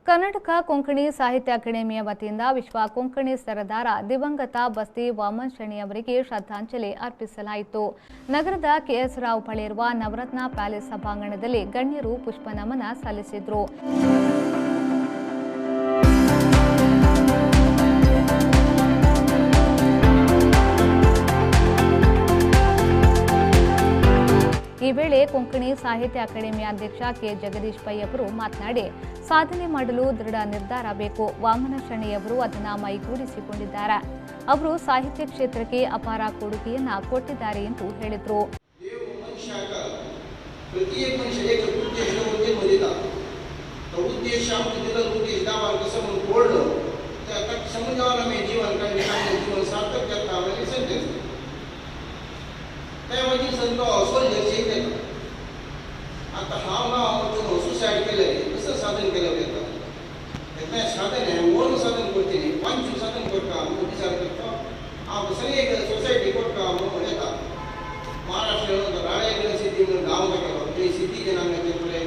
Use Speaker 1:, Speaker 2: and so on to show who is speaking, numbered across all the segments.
Speaker 1: ಕರ್ನಾಟಕ ಕೊಂಕಣಿ ಸಾಹಿತ್ಯ ಅಕಾಡೆಮಿಯ ವತಿಯಿಂದ ವಿಶ್ವ ಕೊಂಕಣಿ ಸರದಾರ ದಿವಂಗತ ಬಸ್ತಿ ವಾಮನ್ ಶೆಣಿ ಅವರಿಗೆ ಶ್ರದ್ಧಾಂಜಲಿ ಅರ್ಪಿಸಲಾಯಿತು. ನಗರದ ಕೆಎಸ್ ರಾವ್ ಬಳಿಯಿರುವ ನವರತ್ನ ಪ್ಯಾಲೇಸ್ ಸಭಾಂಗಣದಲ್ಲಿ ಗಣ್ಯರು ಪುಷ್ಪ ನಮನ ಸಲ್ಲಿಸಿದರು. ಈ ವೇಳೆ ಕೊಂಕಣಿ ಸಾಹಿತ್ಯ ಅಕಾಡೆಮಿಯ ಅಧ್ಯಕ್ಷ ಕೆ ಜಗದೀಶ್ ಪೈ ಅವರು ಮಾತನಾಡಿ, ಸಾಧನೆ ಮಾಡಲು ದೃಢ ನಿರ್ಧಾರ ಬೇಕು. ವಾಮನ ಶೆಣಿಯವರು ಅದನ್ನು ಮೈಗೂಡಿಸಿಕೊಂಡಿದ್ದಾರೆ. ಅವರು ಸಾಹಿತ್ಯ ಕ್ಷೇತ್ರಕ್ಕೆ ಅಪಾರ ಕೊಡುಗೆಯನ್ನ ಕೊಟ್ಟಿದ್ದಾರೆ ಎಂದು ಹೇಳಿದರು.
Speaker 2: आता हांव ना सुसायड केलें कसं साधन केलं वता तें साधन हें मोल साधन करचें न्ही, पंच साधन करता म्हणून विचार करता. हांव दुसरी एक सोसायटी करता म्हणून येता. महाराष्ट्र राळे सिद्धी म्हणून गांव केलो ते सिद्धी जनांगाचे फुडें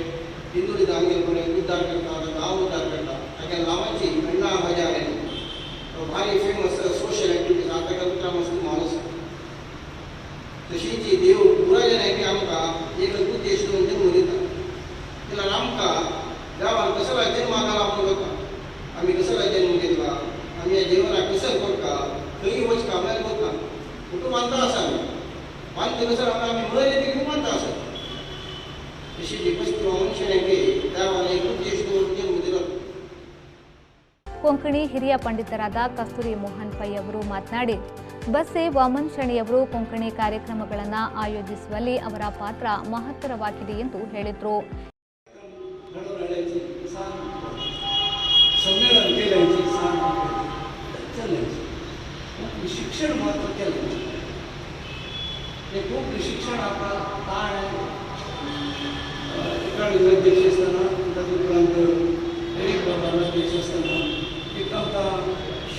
Speaker 2: हिंदुळी दांगे फुडें उद्धार करता, गांव उद्धार करता. ताच्या नांवाची अण्णा हजारे भारी फेमस सोशल एक्टिविटीज आता ताका उतरा मस्त माणूस तशीची देव पुरायनायकी आमकां एक उद्देश दवरून जन्म दिता. जाल्यार आमकां देवान कसलो जन्म घाला म्हणून वता. आमी कसलो जन्म घेतला, आमी ह्या जिवनाक कसं करता, खंय वचता म्हळ्यार वता. कुटुंबांत आसा आमी बांदता कसो आमी मरे ती कुटुंबांत आसा. तशी जी बस्ती मनुष्यानेकी देवान एक उद्देश दवरून जन्म दिलो.
Speaker 1: ಕೊಂಕಣಿ ಹಿರಿಯ ಪಂಡಿತರಾದ ಕಸ್ತೂರಿ ಮೋಹನ್ ಪೈ ಅವರು ಮಾತನಾಡಿ, ಬಸ್ಸೆ ವಾಮನ್ ಶೆಣಿಯವರು ಕೊಂಕಣಿ ಕಾರ್ಯಕ್ರಮಗಳನ್ನು ಆಯೋಜಿಸುವಲ್ಲಿ ಅವರ ಪಾತ್ರ ಮಹತ್ತರವಾಗಿದೆ ಎಂದು ಹೇಳಿದರು.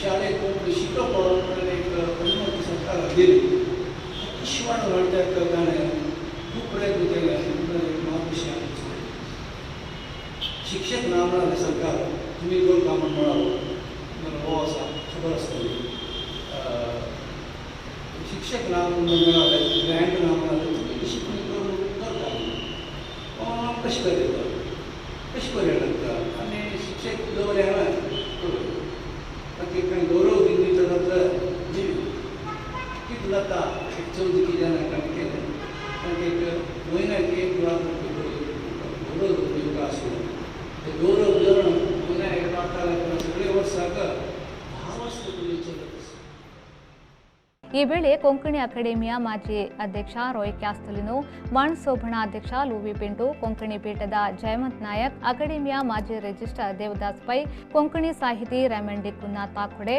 Speaker 2: शाळेत शिकवण एक अनुमती सरकार दिली. ईश्वर वाढत्या गाणें खूप प्रयत्न केले. महाविषय शिक्षक नामणारे सरकार तुम्ही दोन कामां मेळावं मला हो आसा खबर आसतली. शिक्षक नाम मेळावे ग्रँड नाम मेळावे तुम्ही कशी करून करता कशी करता कशी पर्याय लागता आनी शिक्षक दवरे हांवें ताका गौरव दिल्ली तर जी कितें जाता एक चवथी जाणां केलें ताका एक म्हयन्याक एक लाख गौरव दिवपाक आशिल्लो. ते गौरव दिवन म्हयन्याक एक लाख सगळे वर्साक 10 वर्स चलत.
Speaker 1: ಈ ವೇಳೆ ಕೊಂಕಣಿ ಅಕಾಡೆಮಿಯ ಮಾಜಿ ಅಧ್ಯಕ್ಷ ರೋಯ್ ಕ್ಯಾಸ್ತಲಿನೋ, ಮಣ್ ಸೋಭಣ ಅಧ್ಯಕ್ಷ ಲೂವಿ ಪಿಂಟು, ಕೊಂಕಣಿ ಪೀಠದ ಜಯವಂತ್ ನಾಯಕ್, ಅಕಾಡೆಮಿಯ ಮಾಜಿ ರಿಜಿಸ್ಟ್ರಾರ್ ದೇವದಾಸ್ ಪೈ, ಕೊಂಕಣಿ ಸಾಹಿತಿ ರೆಮಂಡಿ ಕುನ್ನಾ ತಾಕೊಡೆ,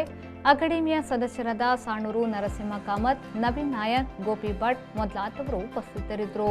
Speaker 1: ಅಕಾಡೆಮಿಯ ಸದಸ್ಯರಾದ ಸಾಣೂರು ನರಸಿಂಹ ಕಾಮತ್, ನವೀನ್ ನಾಯಕ್, ಗೋಪಿ ಭಟ್ ಮೊದಲಾದವರು ಉಪಸ್ಥಿತರಿದ್ದರು.